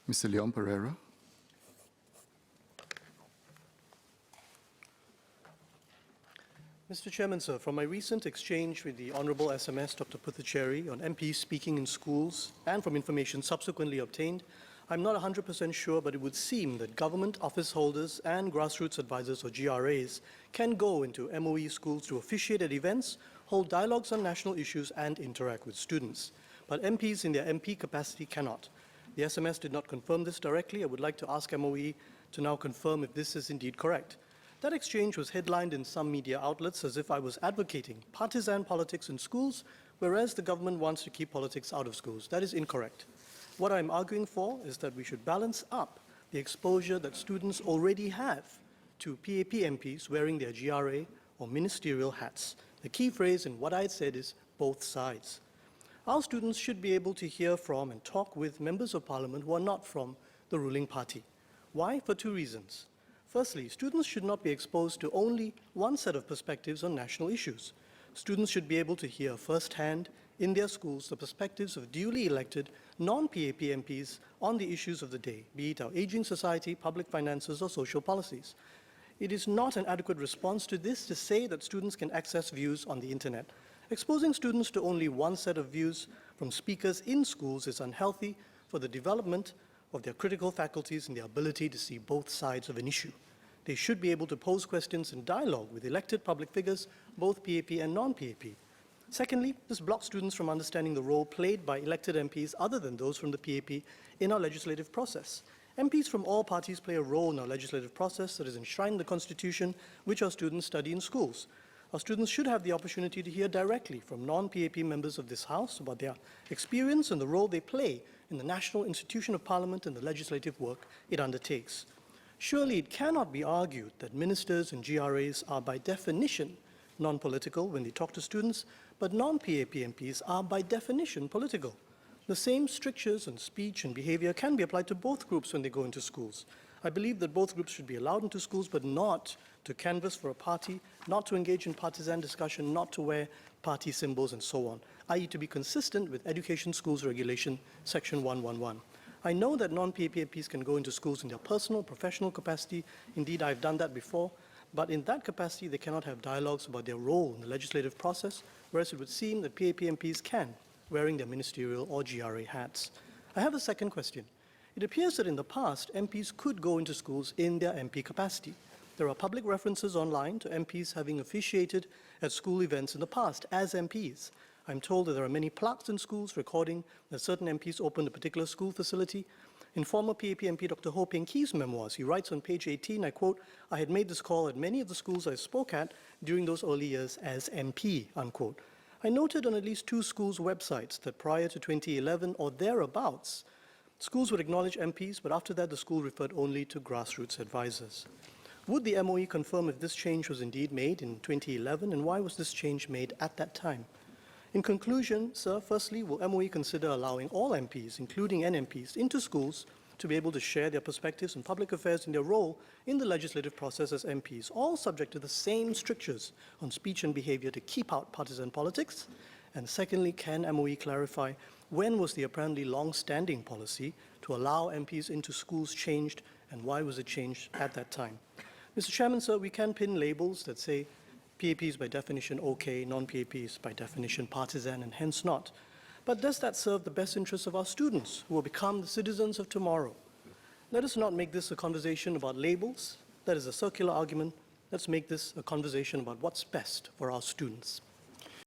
Mr. Leon Perera. Mr. Chairman, sir, from my recent exchange with the Honourable SMS Dr. Puthachary on MPs speaking in schools and from information subsequently obtained, I'm not 100% sure, but it would seem that government office holders and grassroots advisors, or GRAs, can go into MOE schools to officiate at events, hold dialogues on national issues, and interact with students. But MPs in their MP capacity cannot. The SMS did not confirm this directly. I would like to ask MOE to now confirm if this is indeed correct. That exchange was headlined in some media outlets as if I was advocating partisan politics in schools, whereas the government wants to keep politics out of schools. That is incorrect. What I'm arguing for is that we should balance up the exposure that students already have to PAP MPs wearing their GRA or ministerial hats. The key phrase in what I said is both sides. Our students should be able to hear from and talk with members of parliament who are not from the ruling party. Why? For two reasons. Firstly, students should not be exposed to only one set of perspectives on national issues. Students should be able to hear firsthand in their schools the perspectives of duly elected non-PAP MPs on the issues of the day, be it our aging society, public finances, or social policies. It is not an adequate response to this to say that students can access views on the internet. Exposing students to only one set of views from speakers in schools is unhealthy for the development of their critical faculties and their ability to see both sides of an issue. They should be able to pose questions in dialogue with elected public figures, both PAP and non-PAP. Secondly, this blocks students from understanding the role played by elected MPs other than those from the PAP in our legislative process. MPs from all parties play a role in our legislative process that is enshrined in the Constitution, which our students study in schools. Our students should have the opportunity to hear directly from non-PAP members of this House about their experience and the role they play in the national institution of Parliament and the legislative work it undertakes. Surely it cannot be argued that ministers and GRAs are by definition non-political when they talk to students, but non-PAP MPs are by definition political. The same strictures on speech and behavior can be applied to both groups when they go into schools. I believe that both groups should be allowed into schools, but not to canvass for a party, not to engage in partisan discussion, not to wear party symbols, and so on, i.e. to be consistent with Education Schools Regulation, Section 111. I know that non-PAP MPs can go into schools in their personal, professional capacity. Indeed, I've done that before. But in that capacity, they cannot have dialogues about their role in the legislative process, whereas it would seem that PAP MPs can, wearing their ministerial or GRA hats. I have a second question. It appears that in the past, MPs could go into schools in their MP capacity. There are public references online to MPs having officiated at school events in the past as MPs. I'm told that there are many plaques in schools recording that certain MPs opened a particular school facility. In former PAP MP Dr. Ho Peng Kee's memoirs, he writes on page 18, I quote, "I had made this call at many of the schools I spoke at during those early years as MP," unquote. I noted on at least two schools' websites that prior to 2011 or thereabouts, schools would acknowledge MPs, but after that the school referred only to grassroots advisors. Would the MOE confirm if this change was indeed made in 2011, and why was this change made at that time? In conclusion, sir, firstly, will MOE consider allowing all MPs, including NMPs, into schools to be able to share their perspectives on public affairs and their role in the legislative process as MPs, all subject to the same strictures on speech and behavior to keep out partisan politics? And secondly, can MOE clarify when was the apparently long-standing policy to allow MPs into schools changed, and why was it changed at that time? Mr. Chairman, sir, we can pin labels that say PAP is by definition okay, non-PAP is by definition partisan, and hence not. But does that serve the best interests of our students, who will become the citizens of tomorrow? Let us not make this a conversation about labels. That is a circular argument. Let's make this a conversation about what's best for our students.